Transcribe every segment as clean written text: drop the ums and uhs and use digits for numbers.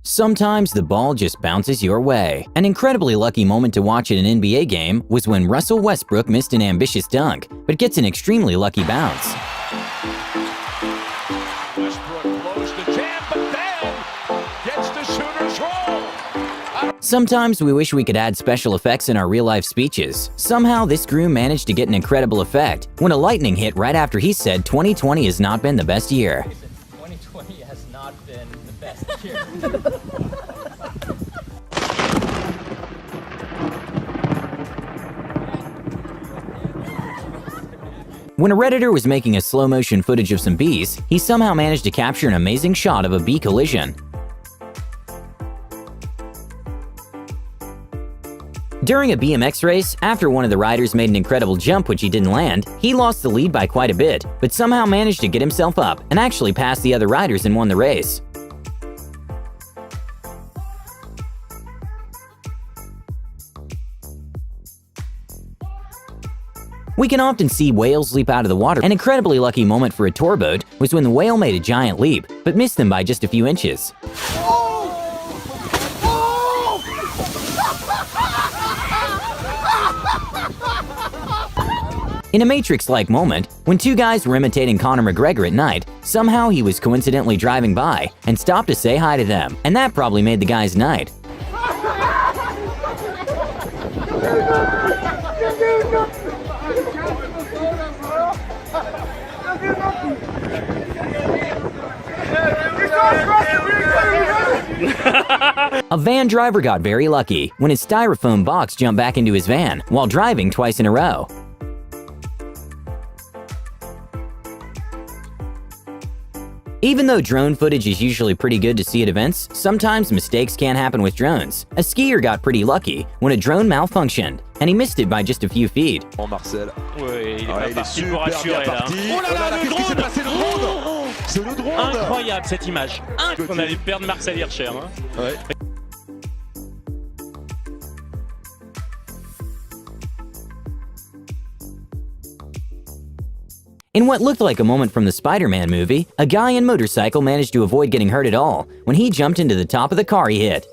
Sometimes the ball just bounces your way. An incredibly lucky moment to watch at an NBA game was when Russell Westbrook missed an ambitious dunk, but gets an extremely lucky bounce. Westbrook blows the jam, but then gets the shooter's roll. Sometimes we wish we could add special effects in our real-life speeches. Somehow this groom managed to get an incredible effect when a lightning hit right after he said 2020 has not been the best year. 2020 has not been the best year. When a Redditor was making a slow-motion footage of some bees, he somehow managed to capture an amazing shot of a bee collision. During a BMX race, after one of the riders made an incredible jump which he didn't land, he lost the lead by quite a bit, but somehow managed to get himself up and actually passed the other riders and won the race. We can often see whales leap out of the water. An incredibly lucky moment for a tour boat was when the whale made a giant leap, but missed them by just a few inches. In a Matrix-like moment, when two guys were imitating Conor McGregor at night, somehow he was coincidentally driving by and stopped to say hi to them, and that probably made the guy's night. A van driver got very lucky when his styrofoam box jumped back into his van while driving twice in a row. Even though drone footage is usually pretty good to see at events, sometimes mistakes can happen with drones. A skier got pretty lucky when a drone malfunctioned, and he missed it by just a few feet. Marcel. Oui, il est Ah, pas il est parti pour super bien assurer là. parti. Oh là là, Qu'est-ce qui s'est passé, le drone? C'est le drone. Incroyable cette image. On allait perdre Marcel Hirscher. Hein. Ouais. In what looked like a moment from the Spider-Man movie, a guy in motorcycle managed to avoid getting hurt at all when he jumped into the top of the car he hit.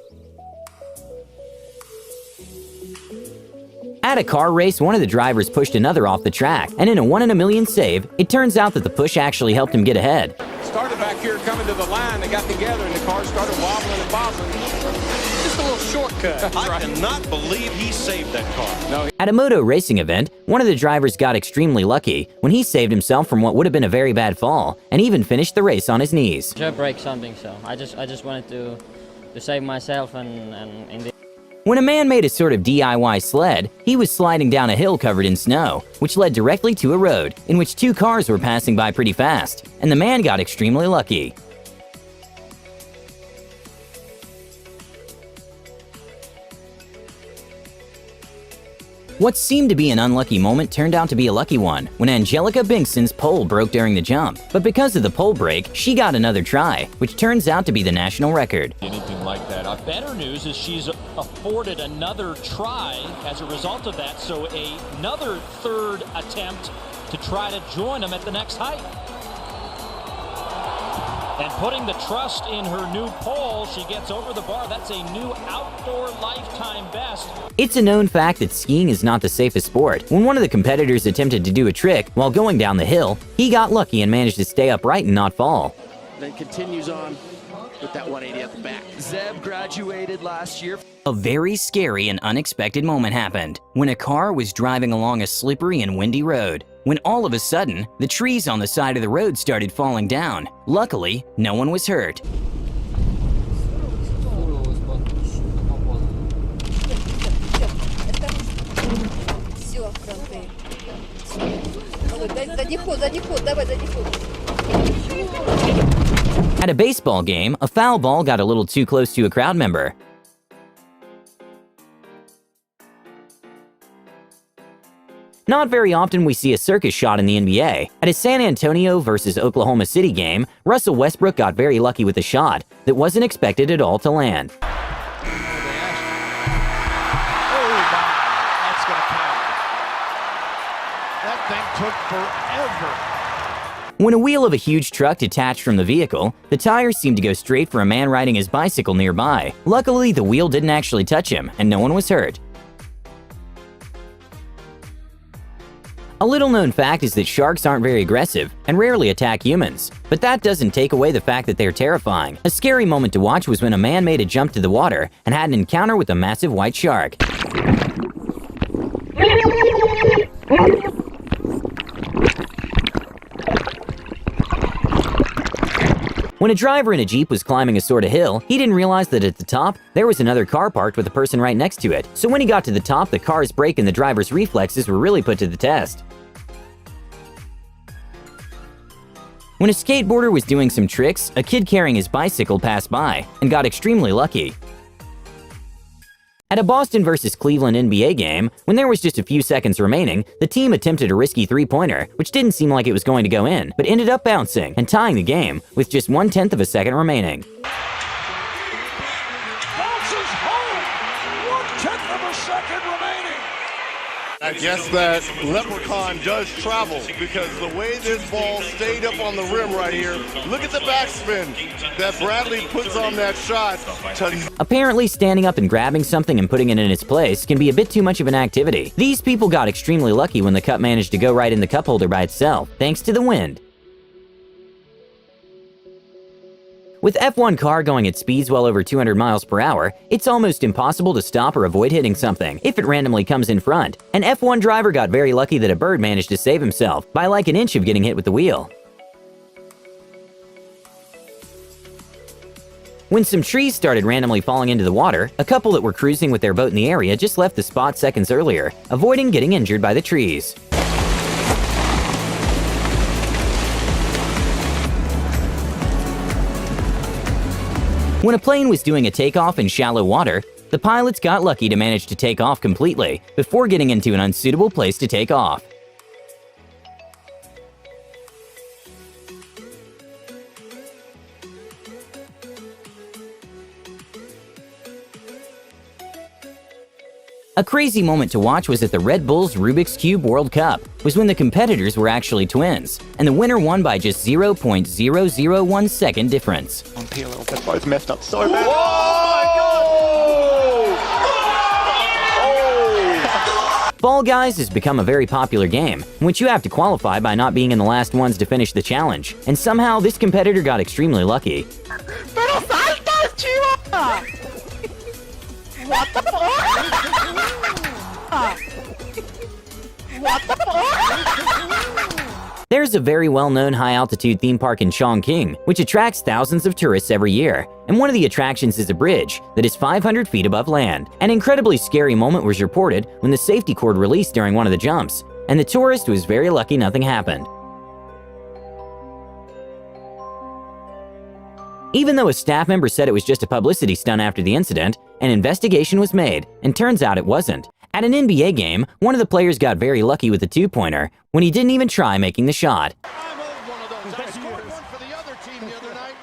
At a car race, one of the drivers pushed another off the track, and in a 1 in a million save, it turns out that the push actually helped him get ahead. Started back here coming to the line. They got together and the car started wobbling and bobbling. Just a little shortcut. I cannot believe he saved that car. No, At a moto racing event, one of the drivers got extremely lucky when he saved himself from what would have been a very bad fall, and even finished the race on his knees. I break something, so I just wanted to save myself and in the When a man made a sort of DIY sled, he was sliding down a hill covered in snow, which led directly to a road in which two cars were passing by pretty fast, and the man got extremely lucky. What seemed to be an unlucky moment turned out to be a lucky one when Angelica Bingson's pole broke during the jump. But because of the pole break, she got another try, which turns out to be the national record. Anything like that. Better news is she's afforded another try as a result of that, so another third attempt to try to join them at the next height. And putting the trust in her new pole, she gets over the bar. That's a new outdoor lifetime best. It's a known fact that skiing is not the safest sport. When one of the competitors attempted to do a trick while going down the hill, he got lucky and managed to stay upright and not fall. Then continues on with that 180 at the back. Zeb graduated last year. A very scary and unexpected moment happened when a car was driving along a slippery and windy road, when all of a sudden, the trees on the side of the road started falling down. Luckily, no one was hurt. At a baseball game, a foul ball got a little too close to a crowd member. Not very often we see a circus shot in the NBA. At a San Antonio versus Oklahoma City game, Russell Westbrook got very lucky with a shot that wasn't expected at all to land. oh my, that's gonna count. That thing took forever. When a wheel of a huge truck detached from the vehicle, the tires seemed to go straight for a man riding his bicycle nearby. Luckily, the wheel didn't actually touch him, and no one was hurt. A little-known fact is that sharks aren't very aggressive and rarely attack humans, but that doesn't take away the fact that they're terrifying. A scary moment to watch was when a man made a jump to the water and had an encounter with a massive white shark. When a driver in a Jeep was climbing a sort of hill, he didn't realize that at the top, there was another car parked with a person right next to it. So when he got to the top, the car's brake and the driver's reflexes were really put to the test. When a skateboarder was doing some tricks, a kid carrying his bicycle passed by and got extremely lucky. At a Boston vs. Cleveland NBA game, when there was just a few seconds remaining, the team attempted a risky three-pointer, which didn't seem like it was going to go in, but ended up bouncing and tying the game with just 1/10 of a second remaining. Bounces home. 1/10 of a second remaining. I guess that leprechaun does travel because the way this ball stayed up on the rim right here, look at the backspin that Bradley puts on that shot. Apparently, standing up and grabbing something and putting it in its place can be a bit too much of an activity. These people got extremely lucky when the cup managed to go right in the cup holder by itself, thanks to the wind. With F1 car going at speeds well over 200 miles per hour, it's almost impossible to stop or avoid hitting something if it randomly comes in front. An F1 driver got very lucky that a bird managed to save himself by like an inch of getting hit with the wheel. When some trees started randomly falling into the water, a couple that were cruising with their boat in the area just left the spot seconds earlier, avoiding getting injured by the trees. When a plane was doing a takeoff in shallow water, the pilots got lucky to manage to take off completely before getting into an unsuitable place to take off. A crazy moment to watch was at the Red Bull's Rubik's Cube World Cup, was when the competitors were actually twins, and the winner won by just 0.001 second difference. They're both messed up so bad. Fall Guys has become a very popular game, in which you have to qualify by not being in the last ones to finish the challenge, and somehow this competitor got extremely lucky. Pero saltas, chiva! What the fuck? What the fuck? There's a very well-known high-altitude theme park in Chongqing, which attracts thousands of tourists every year, and one of the attractions is a bridge that is 500 feet above land. An incredibly scary moment was reported when the safety cord released during one of the jumps, and the tourist was very lucky nothing happened. Even though a staff member said it was just a publicity stunt after the incident, an investigation was made, and turns out it wasn't. At an NBA game, one of the players got very lucky with a two-pointer when he didn't even try making the shot. I'm owed one of those. I scored one for the other team the other night.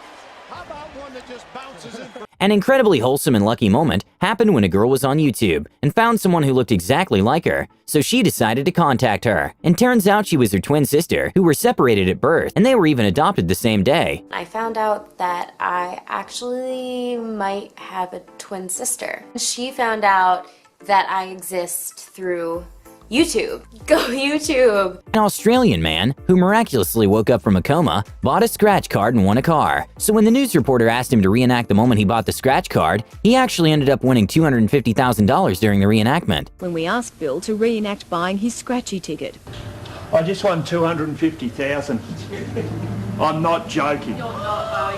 How about one that just bounces in? An incredibly wholesome and lucky moment happened when a girl was on YouTube and found someone who looked exactly like her, so she decided to contact her. And turns out she was her twin sister, who were separated at birth, and they were even adopted the same day. I found out that I actually might have a twin sister. She found out that I exist through YouTube. Go YouTube! An Australian man, who miraculously woke up from a coma, bought a scratch card and won a car. So when the news reporter asked him to reenact the moment he bought the scratch card, he actually ended up winning $250,000 during the reenactment. When we asked Bill to reenact buying his scratchy ticket. I just won $250,000. I'm not joking.